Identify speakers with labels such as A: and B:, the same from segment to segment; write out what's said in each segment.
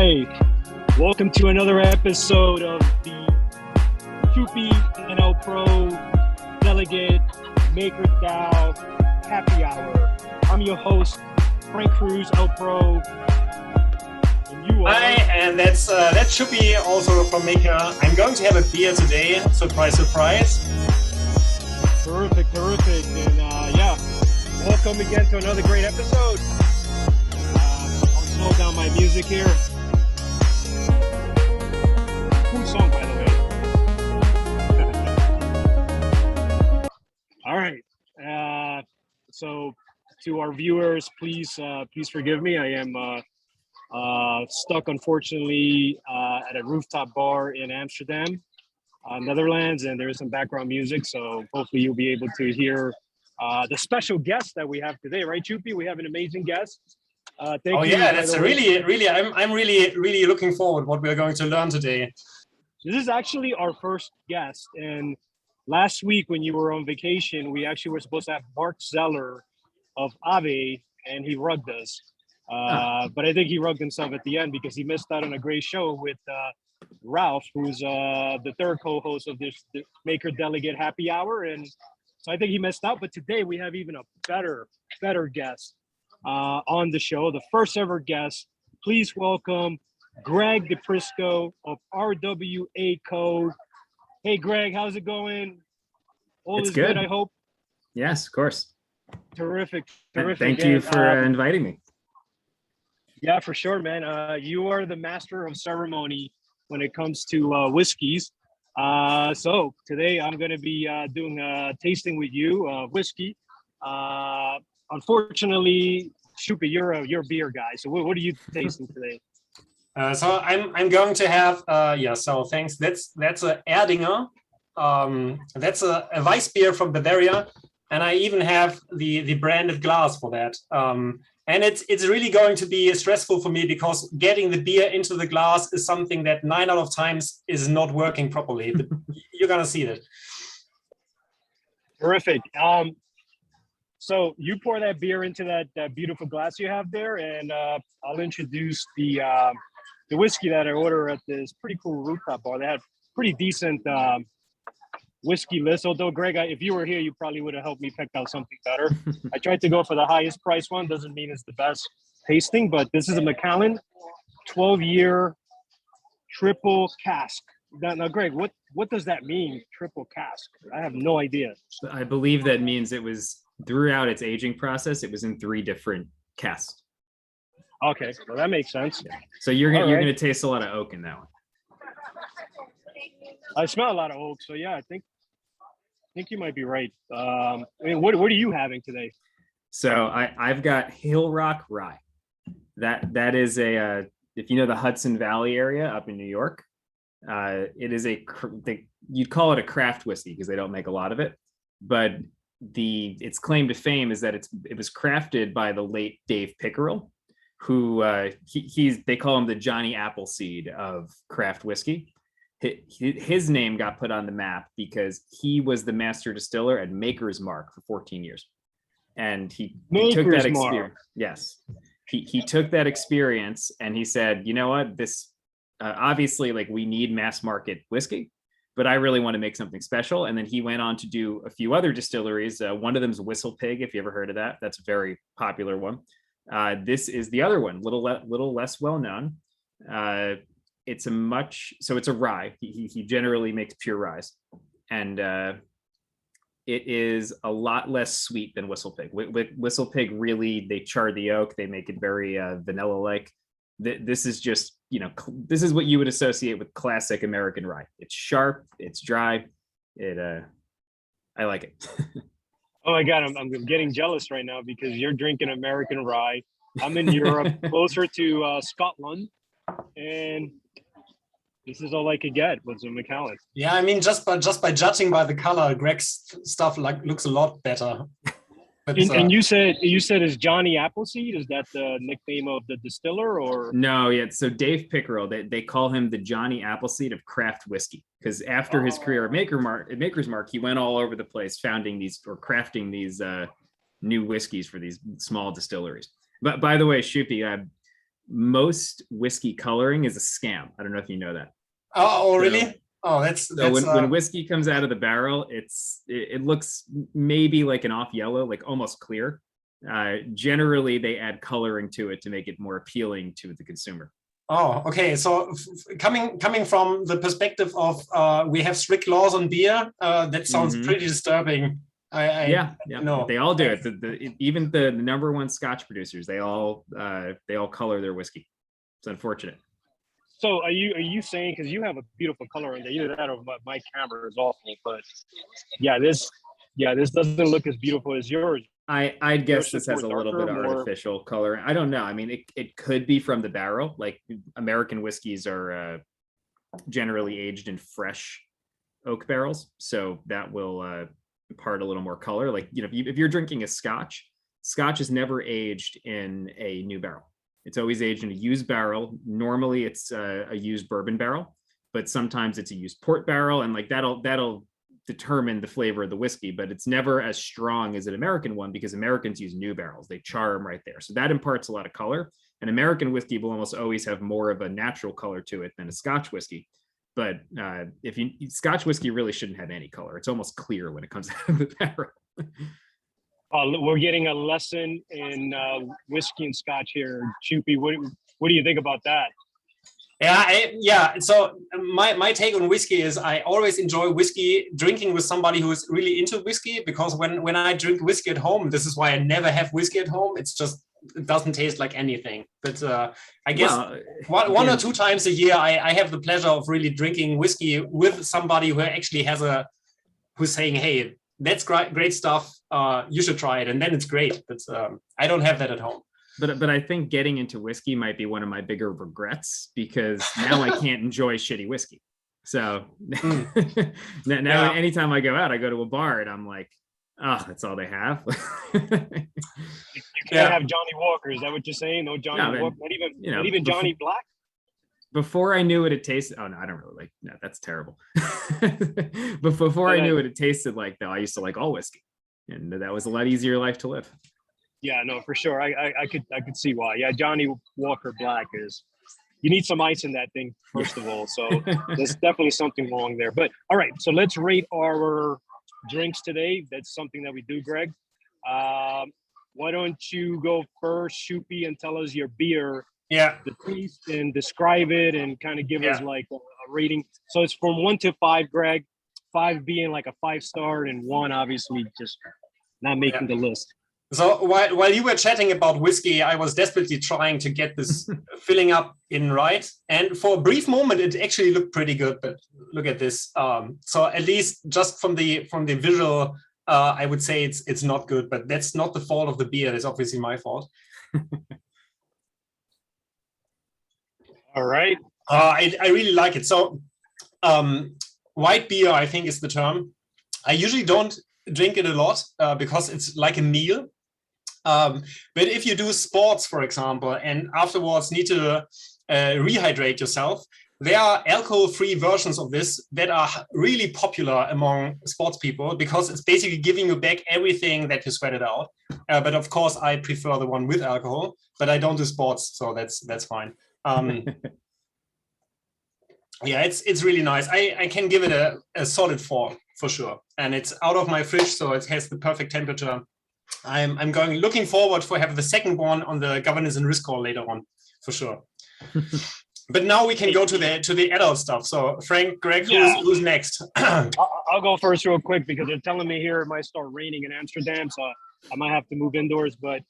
A: Hi, welcome to another episode of the Schuppi Pro Delegate MakerDAO Happy Hour. I'm your host, Frank Cruz, L Pro. And you are.
B: Hi, and that's Schuppi, also from Maker. I'm going to have a beer today. Surprise, surprise.
A: Terrific. And welcome again to another great episode. I'll slow down my music here. Cool song, by the way. All right. So to our viewers, please forgive me. I am stuck, unfortunately, at a rooftop bar in Amsterdam, Netherlands, and there is some background music. So hopefully you'll be able to hear the special guest that we have today, right, Schuppi? We have an amazing guest. Thank you.
B: Yeah, that's really. I'm really looking forward what we're going to learn today.
A: This is actually our first guest, and last week when you were on vacation, we actually were supposed to have Mark Zeller of Aave, and he rugged us. But I think he rugged himself at the end because he missed out on a great show with Ralph, who's the third co-host of this Maker Delegate Happy Hour, and so I think he missed out. But today we have even a better guest on the show, the first ever guest. Please welcome Greg DiPrisco of RWA Co. Hey, Greg, how's it going? All is good, I hope.
C: Yes, of course.
A: Terrific.
C: Thank you for inviting me.
A: Yeah, for sure, man. You are the master of ceremony when it comes to whiskeys. So today I'm going to be doing a tasting with you of whiskey. Unfortunately, Schuppi, you're a beer guy. So what are you tasting today?
B: So I'm going to have So thanks. That's a Erdinger. That's a Weiss beer from Bavaria, and I even have the branded glass for that. And it's really going to be stressful for me because getting the beer into the glass is something that 9 out of times is not working properly. You're gonna see that.
A: Terrific. So you pour that beer into that beautiful glass you have there, and I'll introduce the whiskey that I order at this pretty cool rooftop bar. They had pretty decent whiskey list. Although, Greg, if you were here, you probably would have helped me pick out something better. I tried to go for the highest price one. Doesn't mean it's the best tasting, but this is a Mcallen 12-year triple cask. Now, Greg, what does that mean, triple cask? I have no idea.
C: I believe that means it was throughout its aging process, it was in 3 different casks.
A: Okay, well, that makes sense.
C: Yeah. So you're gonna taste a lot of oak in that one.
A: I smell a lot of oak, so yeah, I think you might be right. I mean, what are you having today?
C: So I've got Hill Rock Rye. That is a if you know the Hudson Valley area up in New York, it is you'd call it a craft whiskey because they don't make a lot of it, but its claim to fame is that it was crafted by the late Dave Pickerel, who they call him the Johnny Appleseed of craft whiskey. His name got put on the map because he was the master distiller at Maker's Mark for 14 years. And he took that experience. Yes. He took that experience and he said, you know what, this obviously, like, we need mass market whiskey, but I really want to make something special. And then he went on to do a few other distilleries. One of them is Whistle Pig, if you ever heard of that. That's a very popular one. This is the other one, little less well known. It's a rye. He generally makes pure ryes, and it is a lot less sweet than Whistle Pig. Whistle Pig, really, they char the oak. They make it very vanilla-like. This is just, this is what you would associate with classic American rye. It's sharp, it's dry. I like it.
A: Oh my God, I'm getting jealous right now because you're drinking American rye. I'm in Europe, closer to Scotland, and this is all I could get was a Mcallen.
B: Yeah, I mean, just by judging by the color, Greg's stuff looks a lot better. But,
A: and you said it's Johnny Appleseed. Is that the nickname of the distiller, or
C: no? Yeah, so Dave Pickerel, they call him the Johnny Appleseed of craft whiskey because after his career at Maker's Mark, he went all over the place crafting these new whiskeys for these small distilleries. But by the way, Schuppi, most whiskey coloring is a scam. I don't know if you know that.
B: Oh, really?
C: So,
B: Oh, that's
C: when whiskey comes out of the barrel, it looks maybe like an off yellow, like almost clear. Generally, they add coloring to it to make it more appealing to the consumer.
B: Oh, okay. So coming from the perspective of we have strict laws on beer, that sounds pretty disturbing.
C: Yeah.
B: No.
C: They all do it. Even the number one Scotch producers, they all color their whiskey. It's unfortunate.
A: So are you saying, because you have a beautiful color in there, either that or my camera is awful, but this doesn't look as beautiful as yours.
C: I'd guess this has a little bit of artificial color. I don't know. I mean, it could be from the barrel. Like American whiskeys are generally aged in fresh oak barrels, so that will impart a little more color. Like, you know, if you're drinking a Scotch is never aged in a new barrel. It's always aged in a used barrel. Normally, it's a used bourbon barrel, but sometimes it's a used port barrel, and like that'll determine the flavor of the whiskey, but it's never as strong as an American one because Americans use new barrels. They char them right there. So that imparts a lot of color. An American whiskey will almost always have more of a natural color to it than a Scotch whiskey. But Scotch whiskey really shouldn't have any color. It's almost clear when it comes out of the barrel.
A: We're getting a lesson in whiskey and Scotch here. Schuppi, what do you think about that?
B: Yeah. So my take on whiskey is I always enjoy whiskey drinking with somebody who is really into whiskey, because when I drink whiskey at home, this is why I never have whiskey at home. It doesn't taste like anything. But I guess one or two times a year, I have the pleasure of really drinking whiskey with somebody who actually who's saying, hey, that's great stuff. You should try it. And then it's great. But I don't have that at home.
C: But I think getting into whiskey might be one of my bigger regrets, because now I can't enjoy shitty whiskey. So now anytime I go out, I go to a bar and I'm like, oh, that's all they have.
A: You can't have Johnny Walker. Is that what you're saying? No Johnny Walker. Not even Johnny Black.
C: Before I knew what it tasted. Oh no, I don't really like. No, that's terrible. But before I knew what it tasted like, though, I used to like all whiskey, and that was a lot easier life to live.
A: Yeah, no, for sure. I could see why. Yeah, Johnny Walker Black you need some ice in that thing, first of all. So there's definitely something wrong there. But all right, so let's rate our drinks today. That's something that we do, Greg. Why don't you go first, Schuppi, and tell us your beer, the taste, and describe it, and kind of give us like a rating. So it's from 1 to 5, Greg. 5 being like a 5-star, and 1 obviously just not making the list.
B: So while you were chatting about whiskey, I was desperately trying to get this filling up in right. And for a brief moment, it actually looked pretty good. But look at this. So at least just from the visual, I would say it's not good. But that's not the fault of the beer. It's obviously my fault.
A: All right.
B: I really like it. So white beer, I think, is the term. I usually don't drink it a lot because it's like a meal. But if you do sports, for example, and afterwards need to rehydrate yourself, there are alcohol-free versions of this that are really popular among sports people, because it's basically giving you back everything that you sweated out. But of course, I prefer the one with alcohol, but I don't do sports, so that's fine. Yeah, it's really nice. I can give it a solid 4 for sure. And it's out of my fridge, so it has the perfect temperature. I'm looking forward for having the second one on the governance and risk call later on, for sure. But now we can go to the adult stuff. So Frank, Greg, who's next?
A: I'll go first real quick, because they're telling me here it might start raining in Amsterdam, so I might have to move indoors. But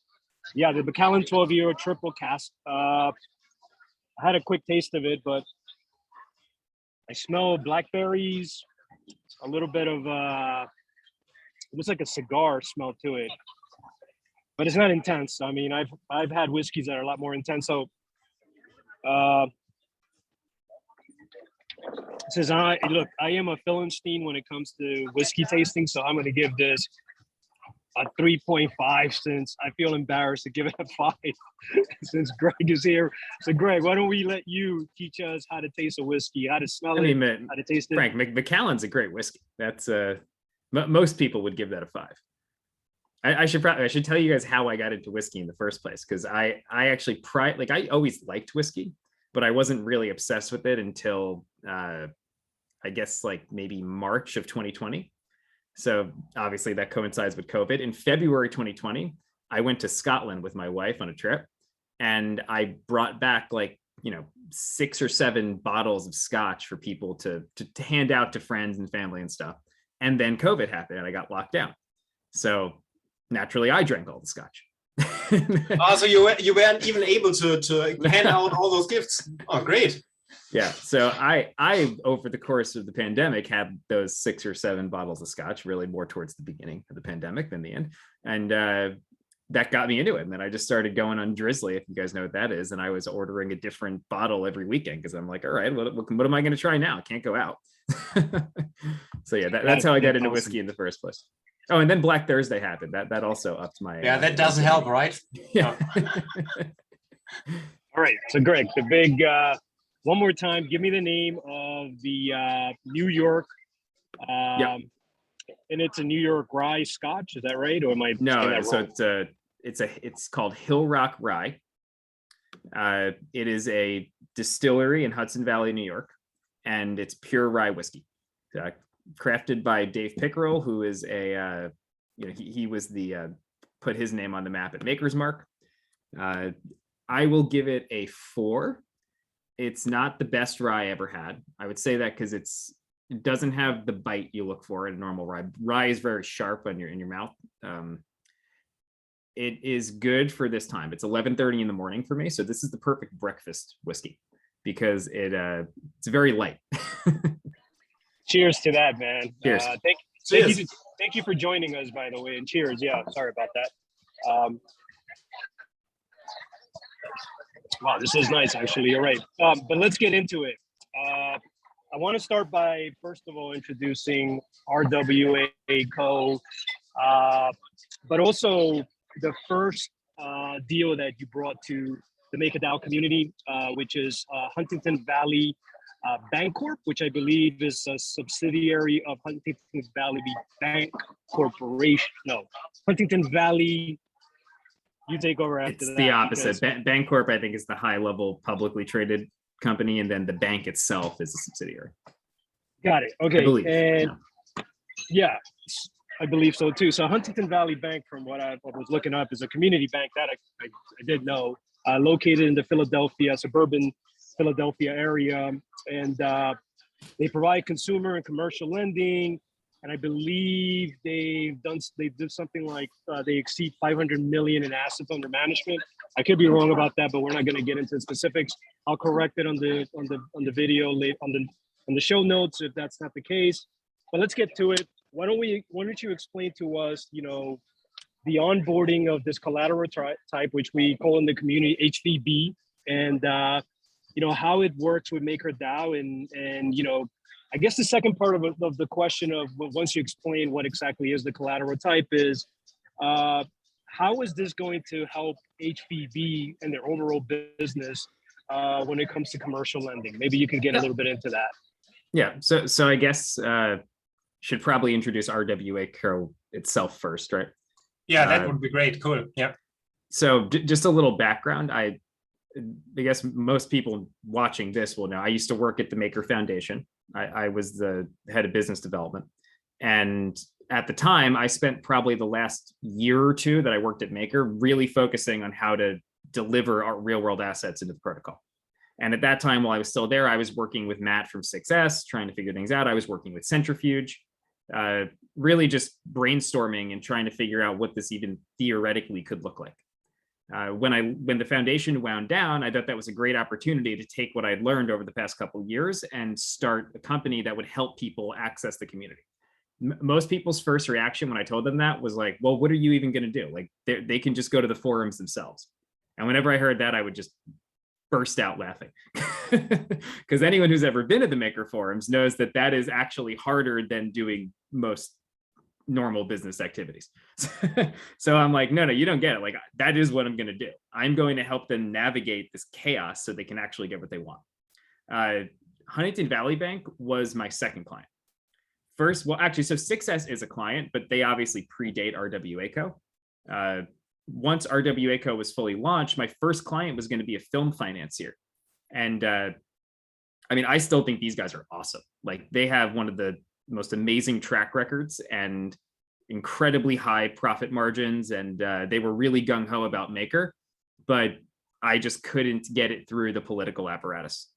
A: yeah, the Mcallen 12-year triple cask. I had a quick taste of it, but I smell blackberries, a little bit of it looks like a cigar smell to it, but it's not intense. I mean, I've had whiskeys that are a lot more intense. So it says, look, I am a Philistine when it comes to whiskey tasting, so I'm going to give this a 3.5, since I feel embarrassed to give it a 5 since Greg is here. So Greg, why don't we let you teach us how to taste a whiskey, how to smell it, how to taste it?
C: Frank, Mcallen's a great whiskey. That's most people would give that a 5. I should tell you guys how I got into whiskey in the first place, because I actually I always liked whiskey, but I wasn't really obsessed with it until I guess like maybe March of 2020. So obviously that coincides with COVID. In February 2020, I went to Scotland with my wife on a trip, and I brought back like 6 or 7 bottles of scotch for people to hand out to friends and family and stuff. And then COVID happened and I got locked down. So naturally, I drank all the scotch.
B: So you weren't even able to hand out all those gifts. Oh, great.
C: Yeah. So I over the course of the pandemic had those 6 or 7 bottles of scotch, really more towards the beginning of the pandemic than the end. And that got me into it. And then I just started going on Drizzly, if you guys know what that is. And I was ordering a different bottle every weekend because I'm like, all right, what am I going to try now? I can't go out. So yeah, that's how I got into whiskey in the first place. Oh, and then Black Thursday happened. That also upped my.
B: Yeah, that doesn't help, right?
C: Yeah.
A: All right. So Greg, the big, one more time, give me the name of the New York,
C: Yep.
A: and it's a New York rye scotch. Is that right? Or am I saying
C: No,
A: that
C: so
A: wrong?
C: it's called Hill Rock Rye. It is a distillery in Hudson Valley, New York, and it's pure rye whiskey, crafted by Dave Pickerel, who is he was the put his name on the map at Maker's Mark. I will give it a 4. It's not the best rye I ever had. I would say that because it doesn't have the bite you look for in a normal rye. Rye is very sharp in your mouth. It is good for this time. It's 11:30 in the morning for me, so this is the perfect breakfast whiskey because it's very light.
A: Cheers to that, man.
C: Cheers.
A: Thank you for joining us, by the way, and cheers. Yeah, sorry about that. Wow, this is nice, actually. You're right. But let's get into it. I want to start by, first of all, introducing RWA Co, but also the first deal that you brought to the MakerDAO community, which is Huntington Valley Bank Corp, which I believe is a subsidiary of Huntington Valley Bank Corporation. No, Huntington Valley. You take over after
C: It's
A: that.
C: the opposite. Bank Corp, I think, is the high-level publicly traded company, and then the bank itself is a subsidiary.
A: Got it. Okay.
C: I believe.
A: And yeah, I believe so too. So Huntington Valley Bank, from what I was looking up, is a community bank that I did know, located in the suburban Philadelphia area, and they provide consumer and commercial lending. And I believe they did something like they exceed 500 million in assets under management. I could be wrong about that, but we're not going to get into specifics. I'll correct it on the video on the show notes if that's not the case. But let's get to it. Why don't you explain to us, the onboarding of this collateral type, which we call in the community HVB, and how it works with MakerDAO, and I guess the second part of the question of once you explain what exactly is the collateral type is, how is this going to help HVB and their overall business when it comes to commercial lending? Maybe you could get a little bit into that.
C: Yeah. So I guess should probably introduce RWA Co itself first, right?
B: Yeah, that would be great. Cool. Yeah.
C: So just a little background. I guess most people watching this will know I used to work at the Maker Foundation. I was the head of business development. And at the time, I spent probably the last year or two that I worked at Maker really focusing on how to deliver our real world assets into the protocol. And at that time, while I was still there, I was working with Matt from 6S, trying to figure things out. I was working with Centrifuge, really just brainstorming and trying to figure out what this even theoretically could look like. When the foundation wound down, I thought that was a great opportunity to take what I'd learned over the past couple of years and start a company that would help people access the community. Most people's first reaction when I told them that was like, well, what are you even going to do? Like they can just go to the forums themselves. And whenever I heard that, I would just burst out laughing because anyone who's ever been to the Maker forums knows that is actually harder than doing most normal business activities. So I'm like, no, you don't get it. Like, that is what I'm going to do. I'm going to help them navigate this chaos so they can actually get what they want. Huntington Valley Bank was my second client. First, well, actually, so 6S is a client, but they obviously predate RWA Co. Once RWA Co was fully launched, my first client was going to be a film financier. And I still think these guys are awesome. Like, they have one of the most amazing track records and incredibly high profit margins. And they were really gung-ho about Maker, but I just couldn't get it through the political apparatus.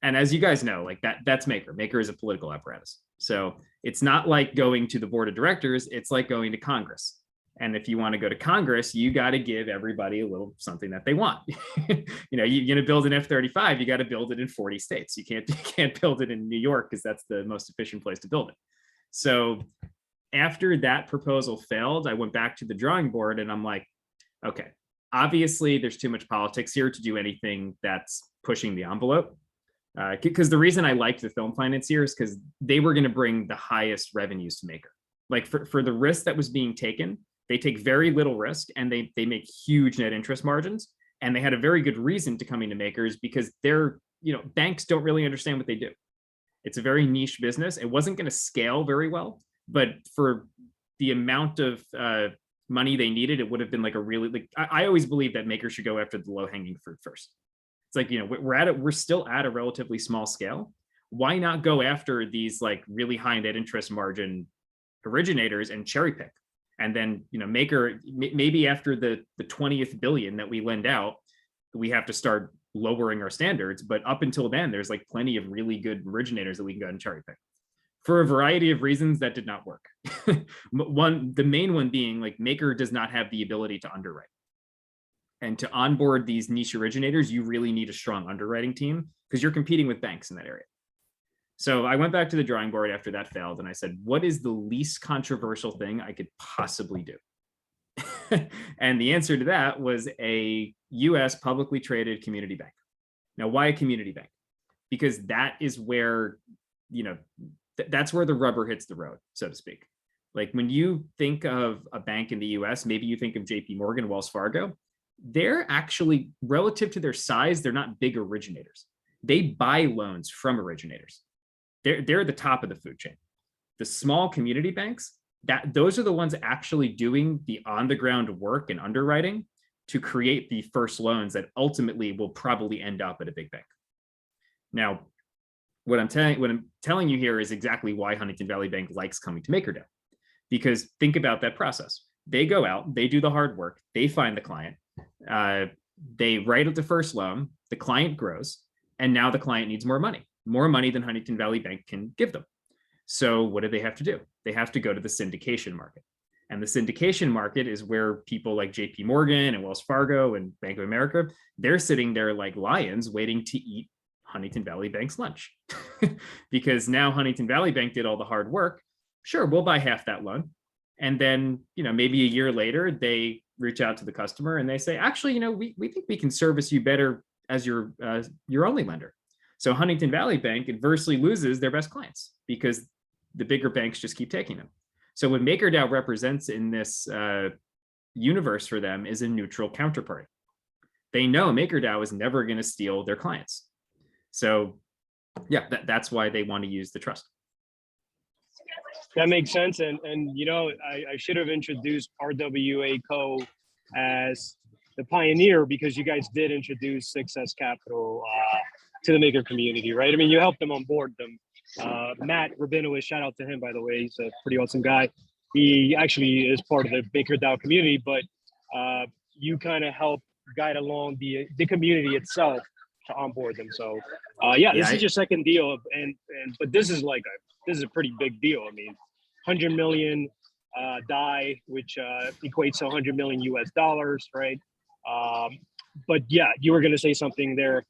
C: And as you guys know, like that's Maker. Maker is a political apparatus. So it's not like going to the board of directors. It's like going to Congress. And if you want to go to Congress, you got to give everybody a little something that they want. You're going to build an F-35, you got to build it in 40 states. You can't build it in New York because that's the most efficient place to build it. So after that proposal failed, I went back to the drawing board and I'm like, okay, obviously there's too much politics here to do anything that's pushing the envelope. Because the reason I liked the film financiers, because they were going to bring the highest revenues to Maker. Like for the risk that was being taken, they take very little risk and they make huge net interest margins. And they had a very good reason to coming to Makers because banks don't really understand what they do. It's a very niche business. It wasn't going to scale very well, but for the amount of money they needed, it would have been like I always believe that Makers should go after the low hanging fruit first. It's like, we're still at a relatively small scale. Why not go after these like really high net interest margin originators and cherry pick? And then, Maker, maybe after the 20th billion that we lend out, we have to start lowering our standards. But up until then, there's like plenty of really good originators that we can go and cherry pick. For a variety of reasons, that did not work. The main one being like Maker does not have the ability to underwrite. And to onboard these niche originators, you really need a strong underwriting team because you're competing with banks in that area. So I went back to the drawing board after that failed and I said, what is the least controversial thing I could possibly do? And the answer to that was a US publicly traded community bank. Now, why a community bank? Because that is where, that's where the rubber hits the road, so to speak. Like when you think of a bank in the US, maybe you think of JP Morgan, Wells Fargo, they're actually, relative to their size, they're not big originators. They buy loans from originators. They're the top of the food chain. The small community banks, those are the ones actually doing the on-the-ground work and underwriting to create the first loans that ultimately will probably end up at a big bank. Now, what I'm telling you here is exactly why Huntington Valley Bank likes coming to MakerDAO. Because think about that process. They go out, they do the hard work, they find the client, they write up the first loan, the client grows, and now the client needs more money than Huntington Valley Bank can give them. So what do they have to do? They have to go to the syndication market. And the syndication market is where people like JP Morgan and Wells Fargo and Bank of America, they're sitting there like lions waiting to eat Huntington Valley Bank's lunch. Because now Huntington Valley Bank did all the hard work. Sure, we'll buy half that loan. And then, maybe a year later, they reach out to the customer and they say, actually, we think we can service you better as your only lender. So Huntington Valley Bank adversely loses their best clients because the bigger banks just keep taking them. So what MakerDAO represents in this universe for them is a neutral counterparty. They know MakerDAO is never going to steal their clients. So yeah, that's why they want to use the trust.
A: That makes sense. And I should have introduced RWA Co as the pioneer because you guys did introduce Success Capital to the Maker community, right? I mean, you helped them onboard them. Matt Rabinowitz, shout out to him, by the way. He's a pretty awesome guy. He actually is part of the MakerDAO community, but you kind of help guide along the community itself to onboard them. So this is your second deal, but this is a pretty big deal. I mean, 100 million DAI, which equates to 100 million US dollars, right? But yeah, you were going to say something there.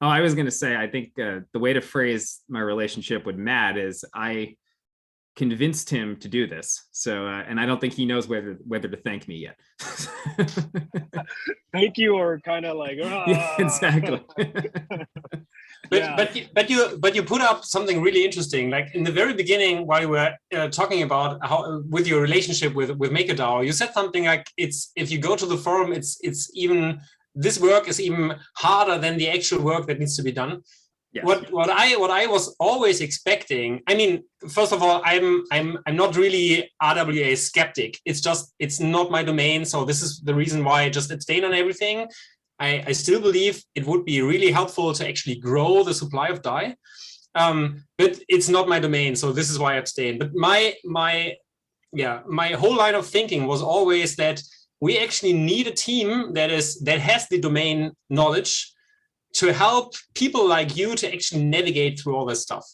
C: Oh, I was going to say, I think the way to phrase my relationship with Matt is I convinced him to do this. So, and I don't think he knows whether to thank me yet.
A: Thank you, or kind of like,
C: yeah, exactly.
B: But you put up something really interesting. Like in the very beginning, while you were talking about how with your relationship with MakerDAO, you said something like if you go to the forum, it's even this work is even harder than the actual work that needs to be done.
C: Yes.
B: what I was always expecting. I mean, first of all, I'm not really RWA skeptic. It's not my domain. So this is the reason why I just abstain on everything. I still believe it would be really helpful to actually grow the supply of DAI. But it's not my domain, so this is why I abstain. But my whole line of thinking was always that we actually need a team that has the domain knowledge to help people like you to actually navigate through all this stuff.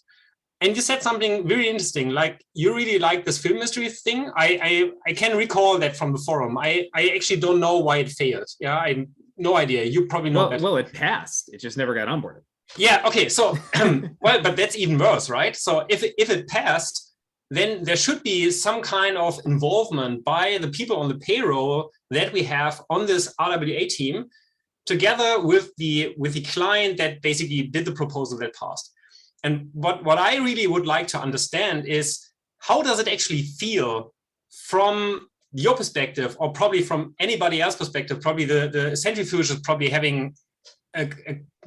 B: And you said something very interesting, like you really like this film mystery thing. I can recall that from the forum. I actually don't know why it failed. Yeah, I no idea. You probably know better.
C: Well, it passed. It just never got onboarded.
B: Yeah. Okay. So, well, but that's even worse, right? So if it passed, then there should be some kind of involvement by the people on the payroll that we have on this RWA team, together with the client that basically did the proposal that passed. And what I really would like to understand is, how does it actually feel from your perspective, or probably from anybody else's perspective? Probably the centrifuge is probably having a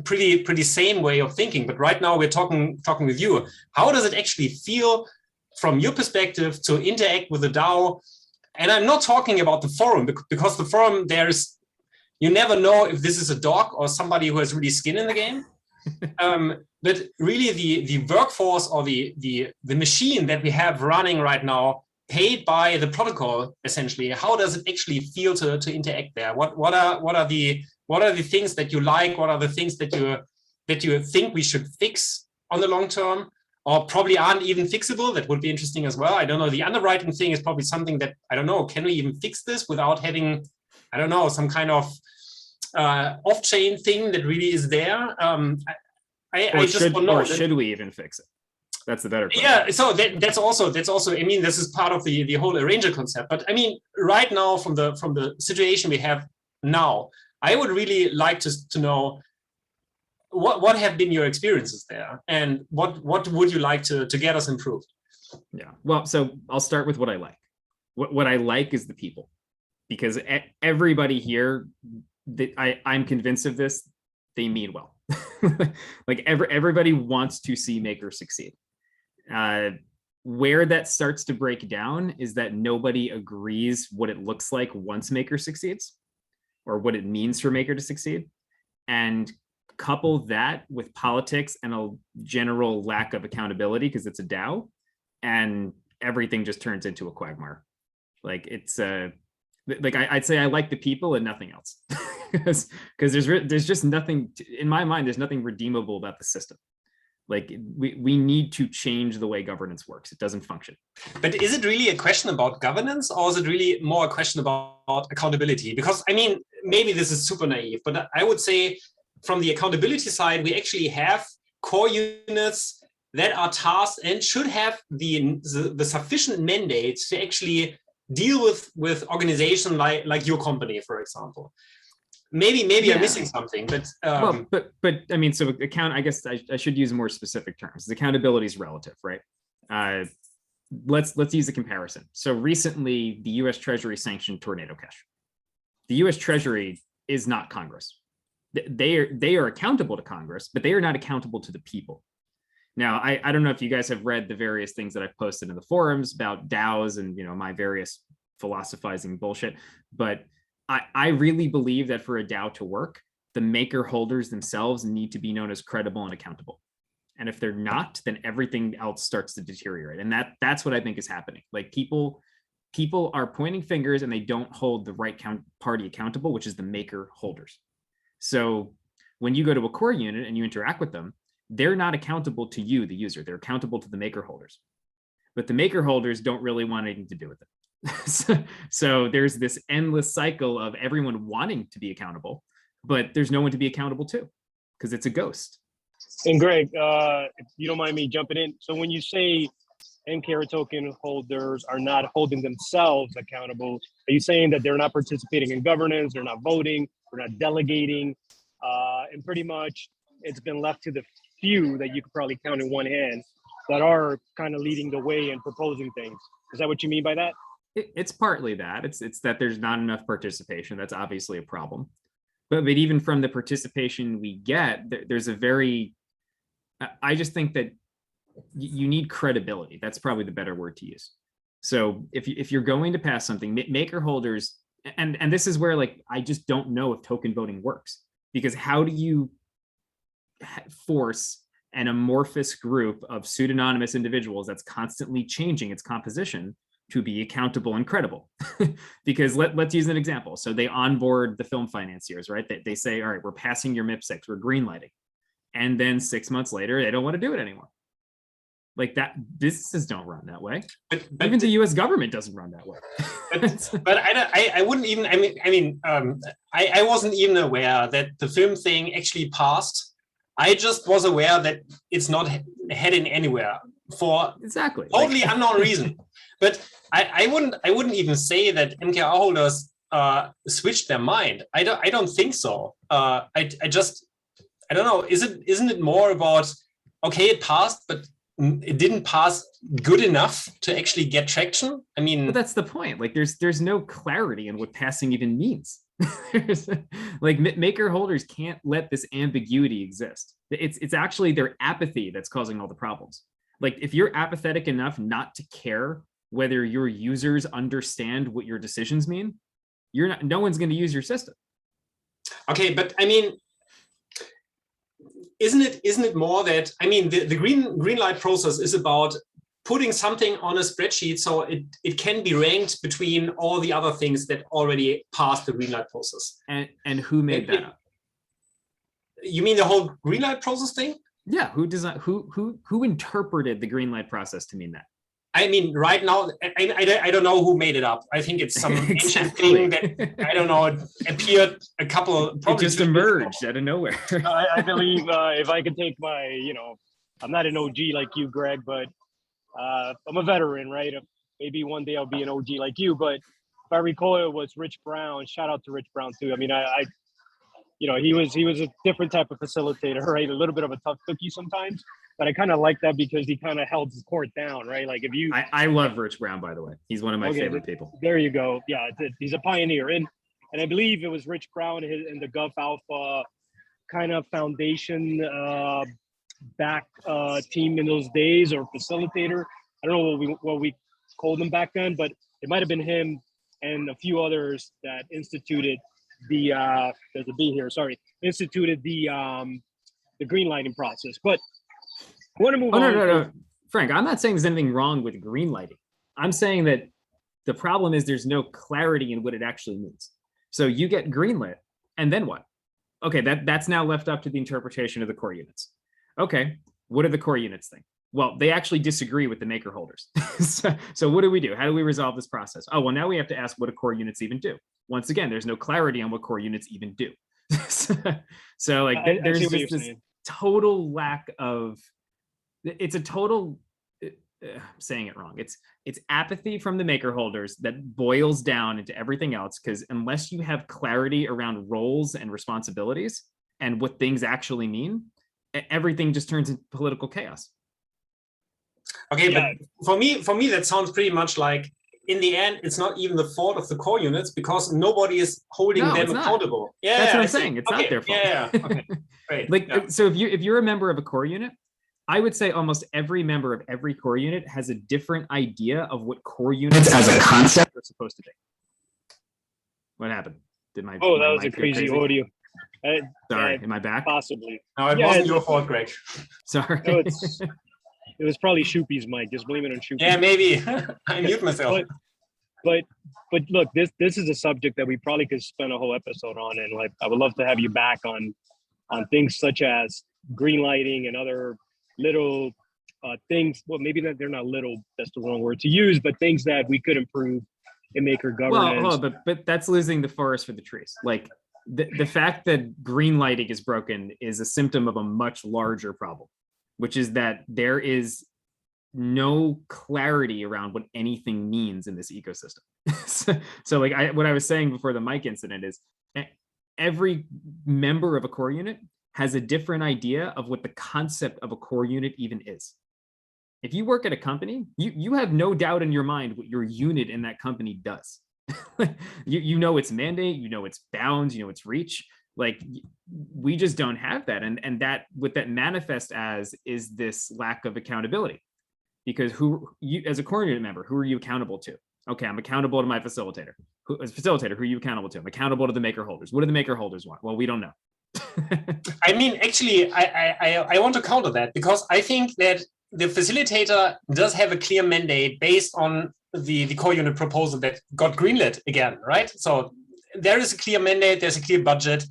B: pretty same way of thinking. But right now we're talking with you. How does it actually feel from your perspective to interact with the DAO? And I'm not talking about the forum, because the forum, you never know if this is a dog or somebody who has really skin in the game. But really the workforce, or the machine that we have running right now, paid by the protocol, essentially, how does it actually feel to interact there? What are the things that you like? What are the things that you think we should fix on the long term, or probably aren't even fixable? That would be interesting as well. I don't know. The underwriting thing is probably something that, I don't know, can we even fix this without having, I don't know, some kind of off-chain thing that really is there?
C: Should we even fix it? That's the better question.
B: Yeah, so that's also, I mean, this is part of the whole arranger concept. But I mean, right now, from the situation we have now, I would really like to know what have been your experiences there, and what would you like to get us improved?
C: Yeah, well, so I'll start with what I like. What I like is the people, because everybody here, I'm convinced of this, they mean well. Like everybody wants to see Maker succeed. Where that starts to break down is that nobody agrees what it looks like once Maker succeeds, or what it means for Maker to succeed. And couple that with politics and a general lack of accountability, because it's a DAO, and everything just turns into a quagmire. Like it's I'd say I like the people and nothing else, because there's just nothing in my mind. There's nothing redeemable about the system. Like we need to change the way governance works. It doesn't function.
B: But is it really a question about governance, or is it really more a question about accountability? Because I mean, maybe this is super naive, but I would say from the accountability side, we actually have core units that are tasked and should have the sufficient mandates to actually deal with organizations like your company, for example. Maybe yeah. I'm missing something, but
C: but I mean, so I guess I should use more specific terms. Accountability is relative, right? Let's use a comparison. So recently, the U.S. Treasury sanctioned Tornado Cash. The U.S. Treasury is not Congress. They are accountable to Congress, but they are not accountable to the people. Now, I don't know if you guys have read the various things that I've posted in the forums about DAOs and my various philosophizing bullshit, but I really believe that for a DAO to work, the maker holders themselves need to be known as credible and accountable. And if they're not, then everything else starts to deteriorate. And that's what I think is happening. Like people are pointing fingers and they don't hold the right party accountable, which is the maker holders. So when you go to a core unit and you interact with them, they're not accountable to you, the user. They're accountable to the maker holders. But the maker holders don't really want anything to do with it. So there's this endless cycle of everyone wanting to be accountable, but there's no one to be accountable to, because it's a ghost.
A: And Greg, if you don't mind me jumping in. So when you say MKR token holders are not holding themselves accountable, are you saying that they're not participating in governance, they're not voting, they're not delegating, and pretty much it's been left to the few that you could probably count in one hand that are kind of leading the way and proposing things? Is that what you mean by that?
C: It's partly that. It's that there's not enough participation. That's obviously a problem. But even from the participation we get, there's a very I just think that you need credibility. That's probably the better word to use. So if you're going to pass something, maker holders, and this is where like I just don't know if token voting works, because how do you force an amorphous group of pseudonymous individuals that's constantly changing its composition to be accountable and credible? Because let's use an example. So they onboard the film financiers, right? They say, all right, we're passing your MIP6, we're greenlighting. And then 6 months later, they don't want to do it anymore. Like that, businesses don't run that way. But even the U.S. government doesn't run that way.
B: but I wouldn't even. I wasn't even aware that the film thing actually passed. I just was aware that it's not heading anywhere for
C: exactly
B: totally unknown reason. But I wouldn't even say that MKR holders switched their mind. I don't think so. I don't know. Isn't it more about, okay, it passed, but it didn't pass good enough to actually get traction? I mean,
C: but that's the point. Like there's no clarity in what passing even means. Like maker holders can't let this ambiguity exist. It's actually their apathy that's causing all the problems. Like if you're apathetic enough not to care whether your users understand what your decisions mean, no one's going to use your system.
B: Okay, but I mean, isn't it more that, I mean, the green light process is about putting something on a spreadsheet so it can be ranked between all the other things that already passed the green light process.
C: And who made that up?
B: You mean the whole green light process thing?
C: Yeah, who interpreted the green light process to mean that?
B: I mean, right now, I don't know who made it up. I think it's some ancient thing that, I don't know, it appeared a couple.
C: It just emerged out of nowhere.
A: I believe if I could take my, I'm not an OG like you, Greg, but I'm a veteran, right? Maybe one day I'll be an OG like you, but if I recall, it was Rich Brown. Shout out to Rich Brown too. I mean, he was a different type of facilitator, right? A little bit of a tough cookie sometimes, but I kind of like that because he kind of held his court down, right? Like if you,
C: I love Rich Brown, by the way. He's one of my favorite people.
A: There you go. Yeah, he's a pioneer, and I believe it was Rich Brown and the Gulf Alpha kind of foundation back team in those days, or facilitator. I don't know what we called him back then, but it might have been him and a few others that instituted the there's a B here, sorry, instituted the green lighting process. But I want to move on.
C: No, Frank, I'm not saying there's anything wrong with green lighting. I'm saying that the problem is there's no clarity in what it actually means. So you get greenlit, and then what? Okay, that's now left up to the interpretation of the core units. Okay, what do the core units think? Well, they actually disagree with the maker holders. So what do we do? How do we resolve this process? Oh, well, now we have to ask what do core units even do? Once again, there's no clarity on what core units even do. So like there's just this total lack of, it's a total, I'm saying it wrong. It's apathy from the maker holders that boils down into everything else, because unless you have clarity around roles and responsibilities and what things actually mean, everything just turns into political chaos.
B: Okay, yeah. But for me, that sounds pretty much like, in the end, it's not even the fault of the core units because nobody is holding them accountable.
C: Yeah, that's what I'm saying. It's not their fault.
B: Yeah. Okay. Great.
C: Like, so if you're a member of a core unit, I would say almost every member of every core unit has a different idea of what core units as a concept are supposed to be. What happened?
A: That was a crazy audio.
C: Sorry, am I back?
A: Possibly.
B: No, it wasn't your fault, Greg.
C: Sorry.
A: No, it was probably Schuppi's mic. Just blame it on Schuppi.
B: Yeah, maybe. I mute myself.
A: But look, this is a subject that we probably could spend a whole episode on, and like I would love to have you back on things such as green lighting and other little things. Well, maybe that they're not little. That's the wrong word to use, but things that we could improve in maker governance.
C: Well, but that's losing the forest for the trees. Like the fact that green lighting is broken is a symptom of a much larger problem, which is that there is no clarity around what anything means in this ecosystem. So like what I was saying before the mic incident is every member of a core unit has a different idea of what the concept of a core unit even is. If you work at a company, you have no doubt in your mind what your unit in that company does. You know its mandate, you know its bounds, you know its reach, Like we just don't have that. And that what that manifests as is this lack of accountability. Because who you as a core unit member, who are you accountable to? Okay, I'm accountable to my facilitator. As facilitator, who are you accountable to? I'm accountable to the maker holders. What do the maker holders want? Well, we don't know.
B: I mean, actually, I want to counter that, because I think that the facilitator does have a clear mandate based on the core unit proposal that got greenlit again, right? So there is a clear mandate, there's a clear budget,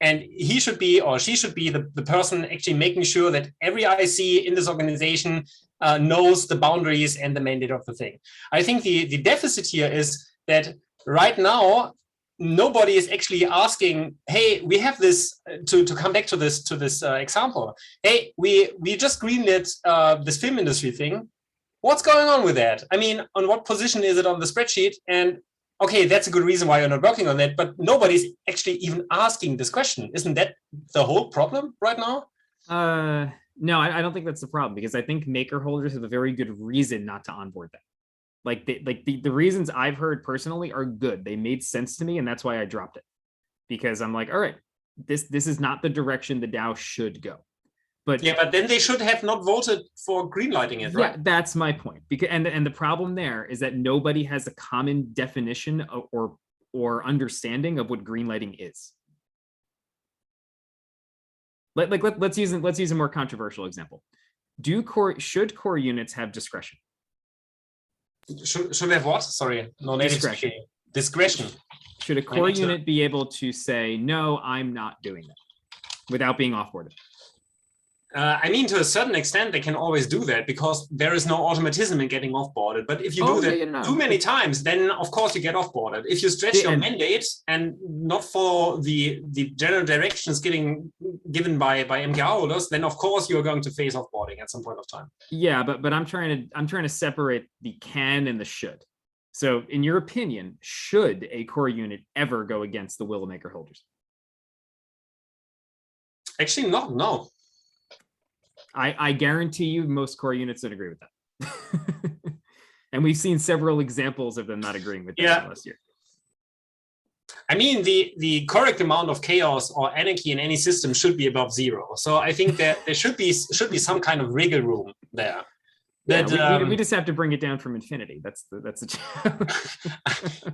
B: and he should be, or she should be, the person actually making sure that every IC in this organization knows the boundaries and the mandate of the thing. I think the deficit here is that right now, nobody is actually asking, hey, we have this, to come back to this example. Hey, we just greenlit this film industry thing. What's going on with that? I mean, on what position is it on the spreadsheet? And okay, that's a good reason why you're not working on that, but nobody's actually even asking this question. Isn't that the whole problem right now?
C: No, I don't think that's the problem, because I think maker holders have a very good reason not to onboard them. Like the reasons I've heard personally are good. They made sense to me, and that's why I dropped it. Because I'm like, all right, this is not the direction the DAO should go. But
B: yeah, but then they should have not voted for greenlighting it, right?
C: Yeah, that's my point. Because and the problem there is that nobody has a common definition or understanding of what greenlighting is. Let's use a more controversial example. Should core units have discretion?
B: Should have what? Sorry, no
C: discretion.
B: Discretion.
C: Should a core unit be able to say, no, I'm not doing that without being offboarded?
B: I mean, to a certain extent, they can always do that, because there is no automatism in getting offboarded. But if you do that too many times, then of course you get offboarded. If you stretch your mandate and not follow the general directions given by MK holders, then of course you are going to face offboarding at some point of time.
C: Yeah, but I'm trying to separate the can and the should. So, in your opinion, should a core unit ever go against the will of maker holders?
B: Actually, no.
C: I guarantee you most core units don't agree with that. And we've seen several examples of them not agreeing with that last year.
B: I mean, the correct amount of chaos or anarchy in any system should be above 0. So I think that there should be some kind of wiggle room there. That,
C: we just have to bring it down from infinity. That's the challenge.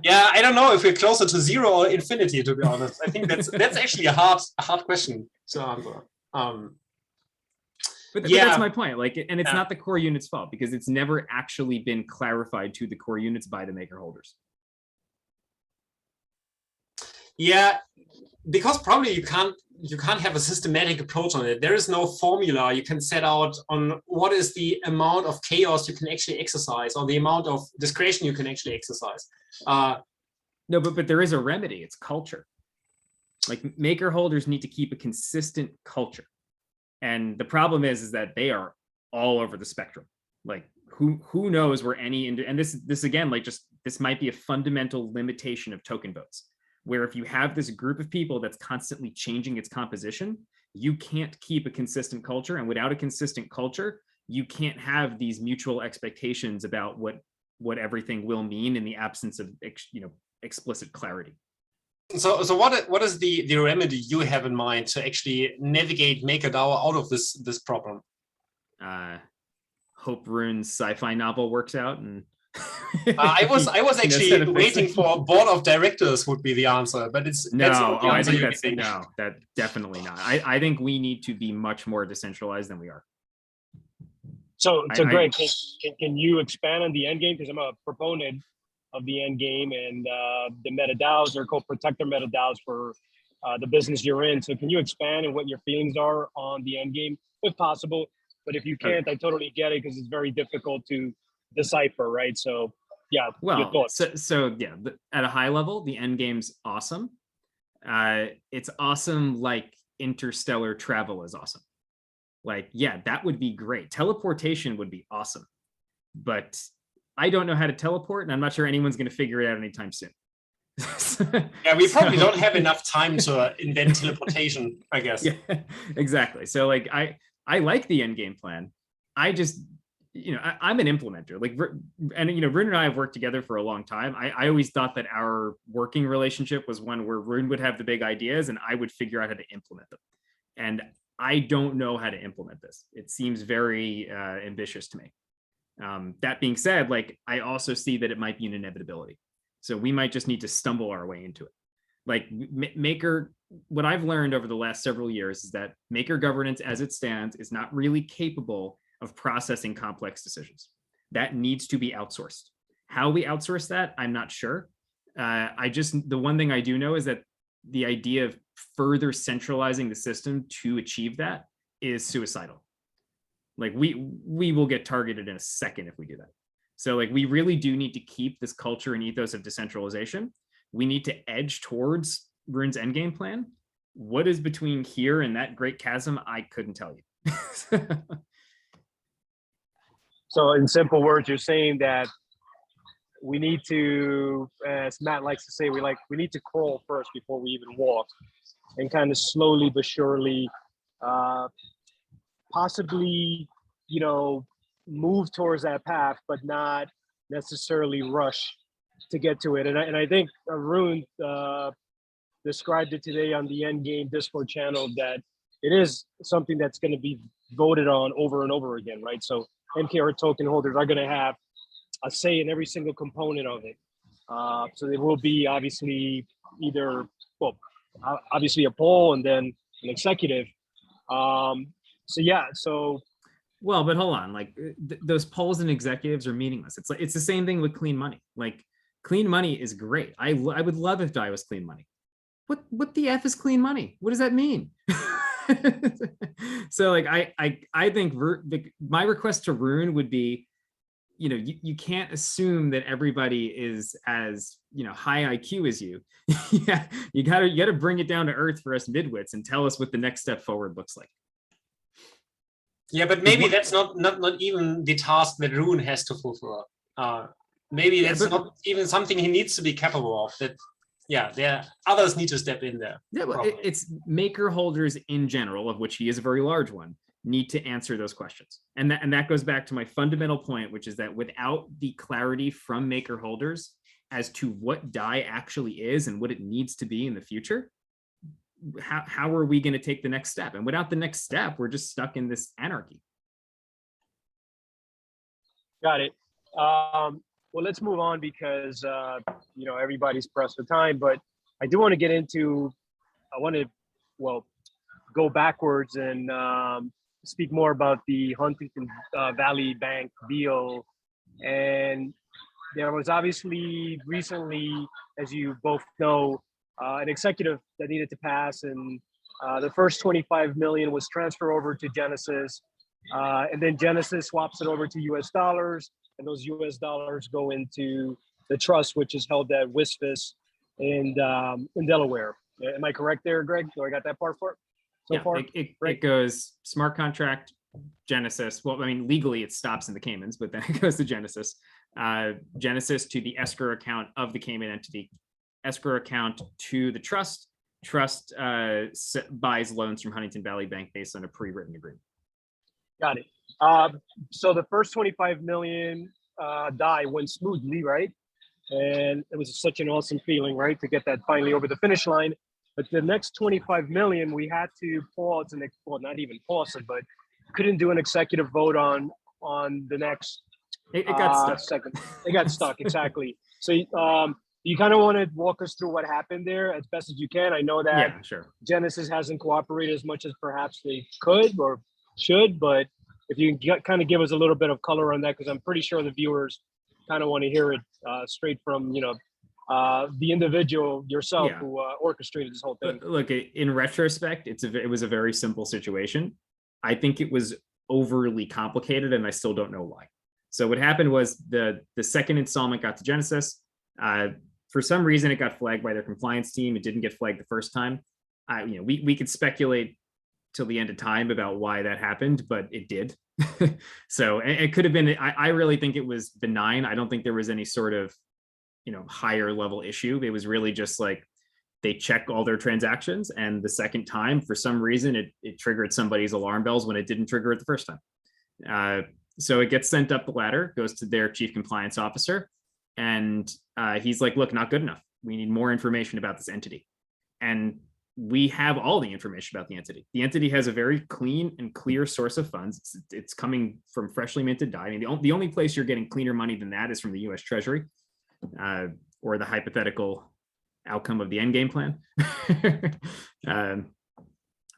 B: Yeah, I don't know if we're closer to 0 or infinity, to be honest. I think that's actually a hard question to answer.
C: But that's my point. Like, and it's not the core unit's fault, because it's never actually been clarified to the core units by the maker holders.
B: Yeah, because probably you can't have a systematic approach on it. There is no formula you can set out on what is the amount of chaos you can actually exercise, or the amount of discretion you can actually exercise.
C: No, but there is a remedy. It's culture. Like, maker holders need to keep a consistent culture. And the problem is that they are all over the spectrum. Like, who knows where any, and this again, like, just, this might be a fundamental limitation of token votes, where if you have this group of people that's constantly changing its composition, you can't keep a consistent culture. And without a consistent culture, you can't have these mutual expectations about what everything will mean in the absence of, explicit clarity.
B: So what is the remedy you have in mind to actually navigate MakerDAO out of this problem?
C: Hope Rune's sci-fi novel works out, and
B: I was actually waiting for board of directors would be the answer, but it's
C: no. I think that's no. That definitely not. I think we need to be much more decentralized than we are.
A: So Greg, can you expand on the end game? Because I'm a proponent of the end game, and the MetaDAOs are co-protector MetaDAOs for the business you're in. So can you expand on what your feelings are on the end game, if possible? But if you can't, I totally get it, because it's very difficult to decipher, right? So yeah, your thoughts.
C: So yeah, at a high level, the end game's awesome. It's awesome, like interstellar travel is awesome. Like, yeah, that would be great. Teleportation would be awesome, but I don't know how to teleport, and I'm not sure anyone's going to figure it out anytime soon.
B: Yeah, we probably don't have enough time to invent teleportation, I guess.
C: Yeah, exactly. So like, I like the end game plan. I'm an implementer. And Rune and I have worked together for a long time. I always thought that our working relationship was one where Rune would have the big ideas and I would figure out how to implement them. And I don't know how to implement this. It seems very ambitious to me. That being said, I also see that it might be an inevitability. So we might just need to stumble our way into it. Maker, what I've learned over the last several years is that Maker governance as it stands is not really capable of processing complex decisions. That needs to be outsourced. How we outsource that, I'm not sure. The one thing I do know is that the idea of further centralizing the system to achieve that is suicidal. We will get targeted in a second if we do that. So we really do need to keep this culture and ethos of decentralization. We need to edge towards Rune's endgame plan. What is between here and that great chasm, I couldn't tell you.
A: So in simple words, you're saying that we need to, as Matt likes to say, we need to crawl first before we even walk, and kind of slowly but surely, possibly, move towards that path, but not necessarily rush to get to it. And I think Arun described it today on the Endgame Discord channel that it is something that's going to be voted on over and over again, right? So MKR token holders are going to have a say in every single component of it. So there will be obviously obviously a poll and then an executive.
C: Well, but hold on, those polls and executives are meaningless. It's the same thing with clean money. Clean money is great. I would love if DAI was clean money. What the F is clean money? What does that mean? So I think my request to Rune would be, you can't assume that everybody is as high IQ as you. Yeah, you gotta bring it down to earth for us midwits and tell us what the next step forward looks like.
B: Yeah, but maybe that's not even the task that Rune has to fulfill. Maybe that's not even something he needs to be capable of. There others need to step in there.
C: Yeah, well, it's Maker holders in general, of which he is a very large one, need to answer those questions. And that goes back to my fundamental point, which is that without the clarity from Maker holders as to what DAI actually is and what it needs to be in the future, how are we going to take the next step? And without the next step, we're just stuck in this anarchy.
A: Got it. Well, let's move on because, everybody's pressed for time, but I do want to get into, go backwards and speak more about the Huntington Valley Bank deal. And there was obviously recently, as you both know, an executive that needed to pass, and the first 25 million was transferred over to Genesis, and then Genesis swaps it over to US dollars, and those US dollars go into the trust, which is held at WISFIS in Delaware. Am I correct there, Greg? So I got that part for far?
C: It goes smart contract, Genesis. Well, I mean, legally it stops in the Caymans, but then it goes to Genesis. Genesis to the escrow account of the Cayman entity, escrow account to the trust. Trust buys loans from Huntington Valley Bank based on a pre-written agreement.
A: Got it. So the first 25 million DAI went smoothly, right? And it was such an awesome feeling, right, to get that finally over the finish line. But the next 25 million, we had to pause, not even pause it, but couldn't do an executive vote on the next.
C: It got stuck.
A: Second. It got stuck, exactly. So you kind of want to walk us through what happened there as best as you can. I know that Genesis hasn't cooperated as much as perhaps they could or should, but if you can kind of give us a little bit of color on that, because I'm pretty sure the viewers kind of want to hear it straight from the individual yourself who orchestrated this whole thing.
C: Look, in retrospect, it was a very simple situation. I think it was overly complicated, and I still don't know why. So what happened was the second installment got to Genesis. For some reason, it got flagged by their compliance team. It didn't get flagged the first time. We could speculate till the end of time about why that happened, but it did. So it could have been. I really think it was benign. I don't think there was any sort of higher level issue. It was really just they check all their transactions, and the second time, for some reason, it triggered somebody's alarm bells when it didn't trigger it the first time. So it gets sent up the ladder, goes to their chief compliance officer, and he's like, look, not good enough. We need more information about this entity. And we have all the information about the entity. The entity has a very clean and clear source of funds. It's coming from freshly minted DAI. I mean, the only place you're getting cleaner money than that is from the US Treasury, or the hypothetical outcome of the endgame plan.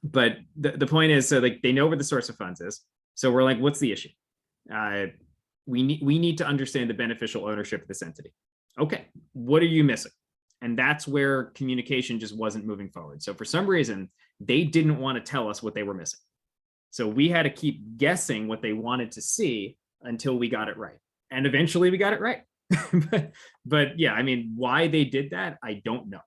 C: But the point is, so like they know where the source of funds is. So we're like, what's the issue? We need to understand the beneficial ownership of this entity. Okay, what are you missing? And that's where communication just wasn't moving forward. So for some reason, they didn't want to tell us what they were missing. So we had to keep guessing what they wanted to see until we got it right. And eventually we got it right. but yeah, I mean, why they did that, I don't know.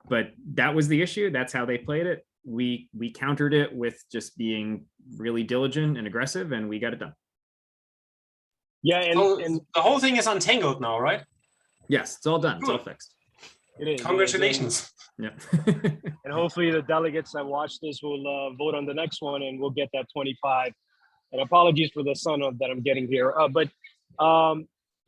C: But that was the issue. That's how they played it. We countered it with just being really diligent and aggressive, and we got it done.
A: Yeah,
B: and the whole thing is untangled now, right?
C: Yes, it's all done. It's all fixed.
A: It is.
B: Congratulations.
C: Yeah.
A: And hopefully the delegates that watch this will vote on the next one, and we'll get that 25. And apologies for the sun that I'm getting here. But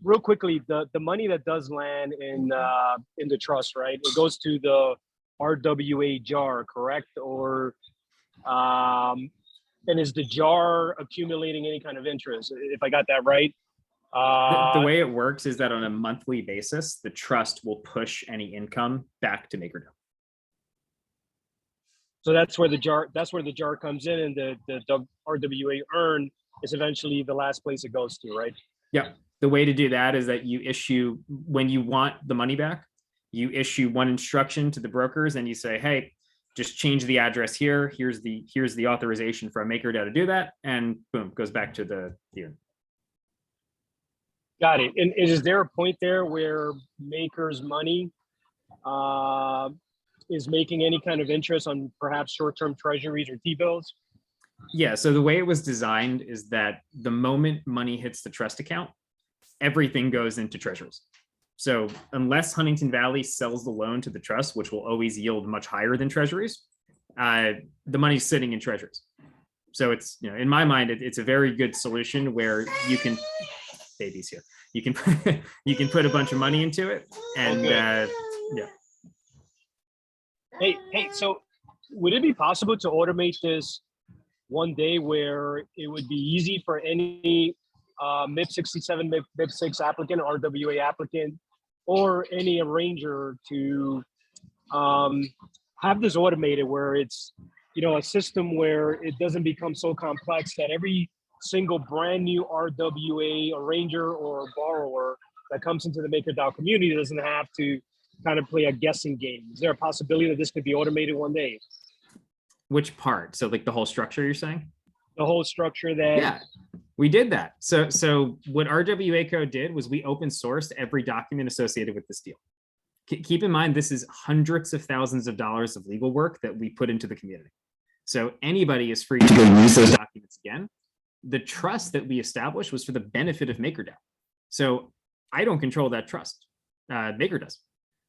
A: real quickly, the money that does land in the trust, right? It goes to the RWA jar, correct? Or and is the jar accumulating any kind of interest? If I got that right.
C: The way it works is that on a monthly basis, the trust will push any income back to MakerDAO.
A: So that's where the jar comes in, and the RWA earn is eventually the last place it goes to, right?
C: Yeah. The way to do that is that you issue, when you want the money back, you issue one instruction to the brokers and you say, hey, just change the address here. Here's the authorization from MakerDAO to do that. And boom, goes back to the here.
A: Got it. And is there a point there where Maker's money is making any kind of interest on perhaps short-term treasuries or T-bills?
C: Yeah, so the way it was designed is that the moment money hits the trust account, everything goes into treasuries. So unless Huntington Valley sells the loan to the trust, which will always yield much higher than treasuries, the money's sitting in treasuries. So it's, in my mind, it's a very good solution where you can, babies here, you can put a bunch of money into it, and yeah.
A: Hey, so would it be possible to automate this one day where it would be easy for any MIP 67, MIP 6 applicant, RWA applicant, or any arranger to have this automated where it's, a system where it doesn't become so complex that every single brand new RWA arranger or borrower that comes into the MakerDAO community doesn't have to kind of play a guessing game? Is there a possibility that this could be automated one day?
C: Which part? So like the whole structure you're saying?
A: The whole structure that...
C: Yeah, we did that. So what RWA Co did was we open sourced every document associated with this deal. Keep in mind, this is hundreds of thousands of dollars of legal work that we put into the community. So anybody is free to go use those documents again. The trust that we established was for the benefit of MakerDAO. So I don't control that trust. Maker does.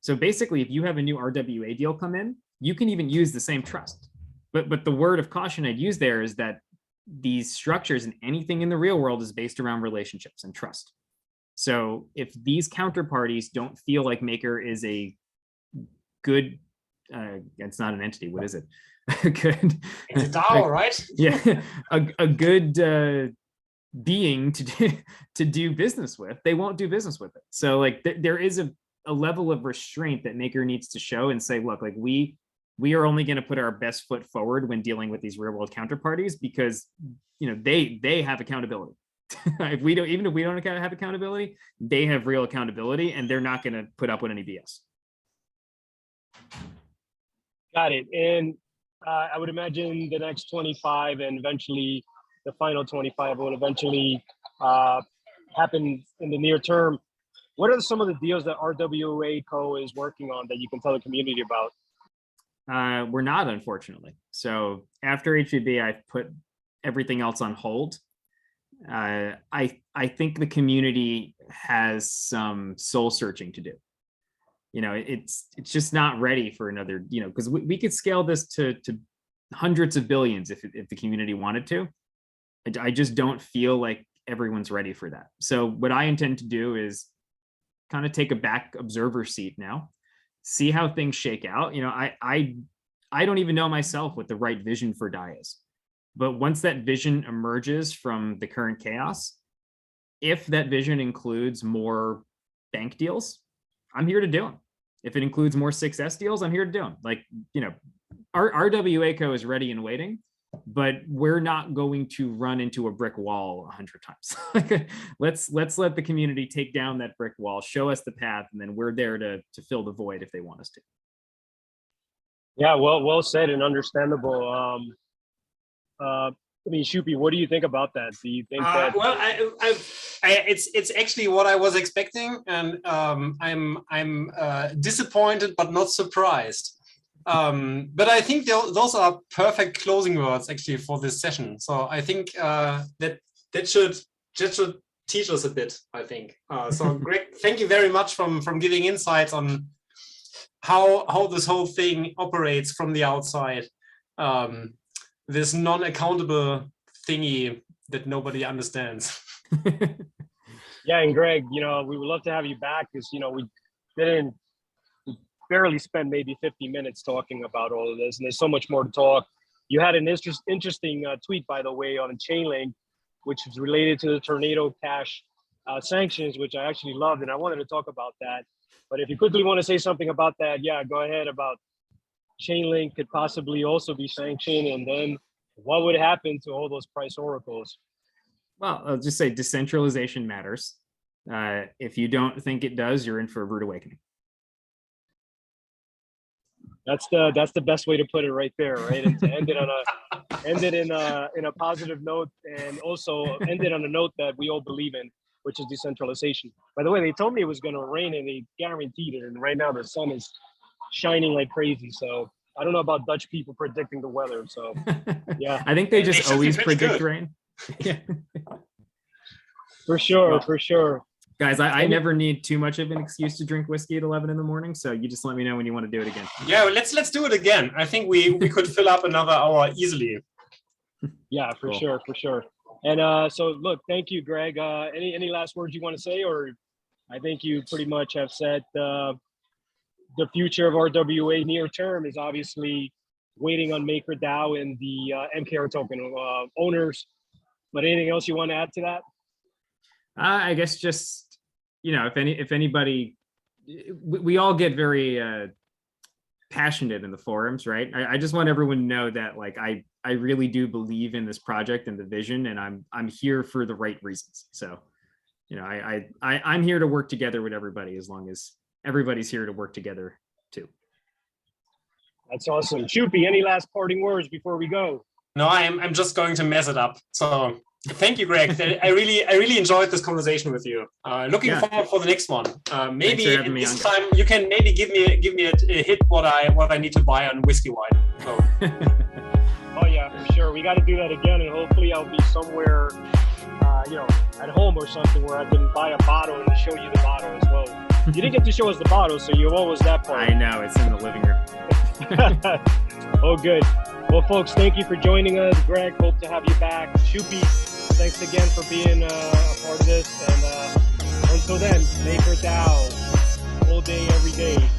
C: So basically, if you have a new RWA deal come in, you can even use the same trust. But the word of caution I'd use there is that these structures and anything in the real world is based around relationships and trust. So if these counterparties don't feel like Maker is a good, it's not an entity, what is it? Good.
B: It's a DAO, right?
C: Yeah, a good being to do business with, they won't do business with it. So like there is a level of restraint that Maker needs to show and say, look, like we are only going to put our best foot forward when dealing with these real world counterparties, because they have accountability. If we don't have accountability, they have real accountability, and they're not going to put up with any BS.
A: Got it. And I would imagine the next 25 and eventually the final 25 will eventually happen in the near term. What are some of the deals that RWA Co is working on that you can tell the community about?
C: We're not, unfortunately. So after HVB, I've put everything else on hold. I think the community has some soul searching to do. It's just not ready for another, because we could scale this to hundreds of billions if the community wanted to. I just don't feel like everyone's ready for that. So what I intend to do is kind of take a back observer seat now, see how things shake out. You know, I don't even know myself what the right vision for DAI is. But once that vision emerges from the current chaos, if that vision includes more bank deals, I'm here to do them. If it includes more 6S deals, I'm here to do them. Like, you know, our RWA Co is ready and waiting, but we're not going to run into a brick wall 100 times. let's let the community take down that brick wall, show us the path, and then we're there to fill the void if they want us to.
A: Yeah, well said and understandable. I mean, Schuppi, what do you think about that? Do you think that?
B: Well, it's actually what I was expecting, and I'm disappointed but not surprised. But I think those are perfect closing words actually for this session. So I think that should teach us a bit. I think so. Greg, thank you very much from giving insights on how this whole thing operates from the outside. This non-accountable thingy that nobody understands.
A: Yeah, and Greg, you know, we would love to have you back because, you know, we barely spent maybe 50 minutes talking about all of this, and there's so much more to talk. You had an interesting tweet, by the way, on Chainlink, which is related to the Tornado Cash sanctions, which I actually loved, and I wanted to talk about that. But if you quickly want to say something about that, yeah, go ahead. About Chainlink could possibly also be sanctioned, and then what would happen to all those price oracles?
C: Well, I'll just say decentralization matters. If you don't think it does, you're in for a rude awakening.
A: That's the best way to put it right there, right? And to end it in a positive note, and also end it on a note that we all believe in, which is decentralization. By the way, they told me it was going to rain, and they guaranteed it. And right now the sun is shining like crazy. So I don't know about Dutch people predicting the weather. So yeah,
C: I think they just always predict rain.
A: For sure,
C: well,
A: for sure.
C: Guys, I never need too much of an excuse to drink whiskey at 11 in the morning. So you just let me know when you want to do it again.
B: Yeah, let's do it again. I think we could fill up another hour easily.
A: Yeah, for sure, for sure. And so look, thank you, Greg. Any last words you want to say, or I think you pretty much have said the future of RWA near term is obviously waiting on MakerDAO and the MKR token owners. But anything else you want to add to that?
C: I guess just, you know, if anybody, we all get very passionate in the forums, right? I just want everyone to know that, like, I really do believe in this project and the vision, and I'm here for the right reasons. So, you know, I'm here to work together with everybody, as long as everybody's here to work together too. That's awesome. Schuppi, any last parting words before we go?
B: No, I'm just going to mess it up. So thank you, Greg. I really enjoyed this conversation with you. Looking forward for the next one. Maybe this time you can maybe give me a hit what I need to buy on whiskey wine. So.
A: Oh yeah, for sure. We got to do that again, and hopefully I'll be somewhere, you know, at home or something where I can buy a bottle and show you the bottle as well. You didn't get to show us the bottle, so you owe us that part.
C: I know, it's in the living room.
A: Oh, good. Well, folks, thank you for joining us. Greg, hope to have you back. Schuppi, thanks again for being a part of this. And until then, MakerDAO, all day, every day.